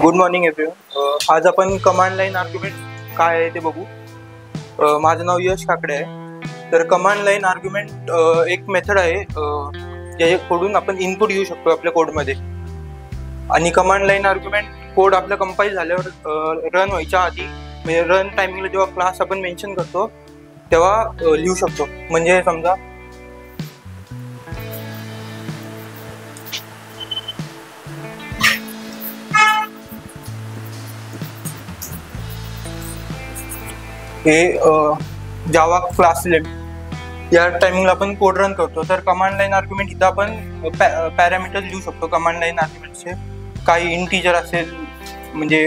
Good morning everyone. आज आपण command line argument काय आहे ते बघू. माझं नाव यश काकडे आहे. तर कमांड लाईन आर्ग्युमेंट एक मेथड आहे ज्याच्याकडून आपण इनपुट घेऊ शकतो आपल्या कोडमध्ये. आणि कमांड लाईन आर्ग्युमेंट कोड आपला कंपाईल झाल्यावर रन व्हायच्या आधी म्हणजे रन टायमिंगला जेव्हा क्लास आपण मेन्शन करतो तेव्हा लिहू शकतो. म्हणजे समजा हे जावा क्लास या टायमिंगला आपण कोड रन करतो. तर कमांड लाईन आर्ग्युमेंट इथं आपण पॅरामीटर्स लिहू शकतो. कमांड लाईन आर्ग्युमेंटचे काही इंटिजर असेल म्हणजे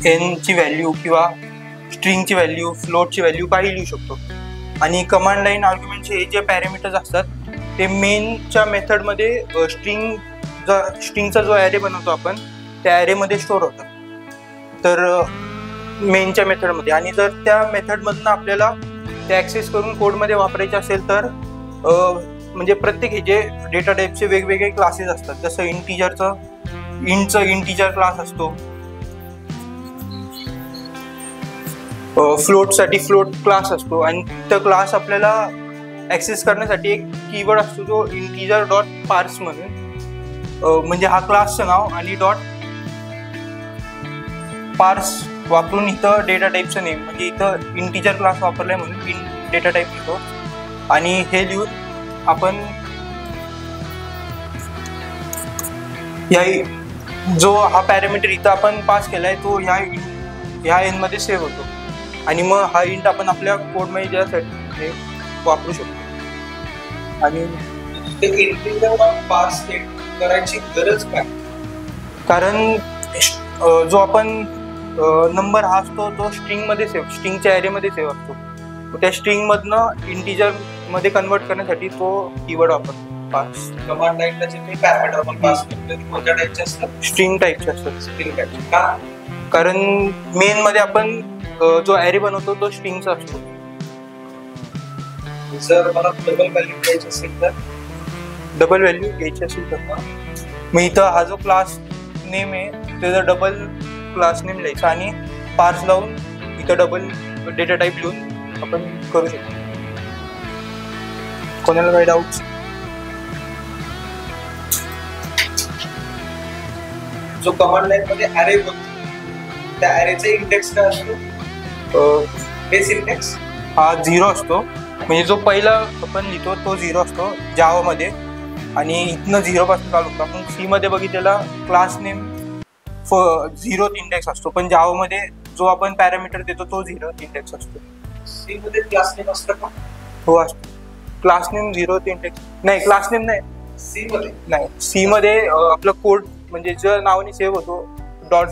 एन ची व्हॅल्यू किंवा स्ट्रिंगची व्हॅल्यू, फ्लोटची व्हॅल्यू काही लिहू शकतो. आणि कमांड लाईन आर्ग्युमेंटचे हे जे पॅरामीटर्स असतात ते मेनच्या मेथडमध्ये स्ट्रिंगचा जो ॲरे बनवतो आपण त्या ॲरेमध्ये स्टोअर होतात. तर मेनच्या मेथडमध्ये, आणि जर त्या मेथडमधनं आपल्याला ते ॲक्सेस करून कोडमध्ये वापरायचे असेल तर म्हणजे प्रत्येक हे जे डेटा टाईपचे वेगवेगळे क्लासेस असतात. जसं इंटचा इंटिजर क्लास असतो, फ्लोटसाठी फ्लोट क्लास असतो, आणि तो क्लास आपल्याला ॲक्सेस करण्यासाठी एक कीवर्ड असतो जो इंटिजर डॉट पार्स म्हणून. म्हणजे हा क्लासचं नाव आणि डॉट पार्स वापरून इथं डेटा टाईपचं नेम, म्हणजे इथं इंटिजर क्लास वापरलाय म्हणून डेटा टाईप लिहितो. आणि हे लिहून आपण जो हा पॅरामीटर इथं आपण पास केलाय तो ह्या एन मध्ये सेव्ह होतो. आणि मग हा इंट आपण आपल्या कोडमध्ये ज्यासाठी वापरू शकतो. आणि ते इंटिजर पास करायची गरज काय? कारण जो आपण नंबर हा असतो तो स्ट्रिंगच्या ॲरेमध्ये सेव्ह असतो. त्या स्ट्रिंगमधनं इंटिजरमध्ये कन्वर्ट करण्यासाठी तो कीवर्ड वापरतो पास. कमांड लाईनला जे काही पॅरामीटर आपण पास करतो ते कोणत्या टाईपचे असतात? स्ट्रिंग टाईपचे असतात. स्ट्रिंग टाईप का? कारण मेनमध्ये आपण जो ॲरे बनवतो तो स्ट्रिंगचा असतो. जर मला डबल व्हॅल्यू घ्यायची असेल तर डबल व्हॅल्यू घ्यायची असेल तर मग इथं हा जो क्लास नेम आहे त्याचा डबल क्लास नेम लिहायचा आणि पार्स लावून इथं डबल डेटा टाईप लिहून आपण करू शकतो. कोणाला काही डाऊट? जो कमांड लाईन मध्ये ॲरे बनतो त्या ॲरेचा इंडेक्स काय असतो? बेस इंडेक्स हा 0 असतो. म्हणजे जो पहिला आपण लिहितो तो 0 असतो जावामध्ये, आणि इथनं 0 पासून चालू होतो. आपण सी मध्ये बघितलेला क्लास नेम 0 इंडेक्स असतो, पण जावामध्ये जो आपण पॅरामीटर देतो तो 0 इंडेक्स असतो. सी मध्ये क्लास नेम असतं का? हो असतो. क्लास नेम 0 इंडेक्स नाही, क्लास नेम नाही. सी मध्ये नाही, सी मध्ये आपलं कोड म्हणजे ज्या नावाने सेव्ह होतो डॉट.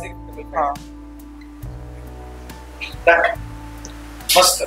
मस्त.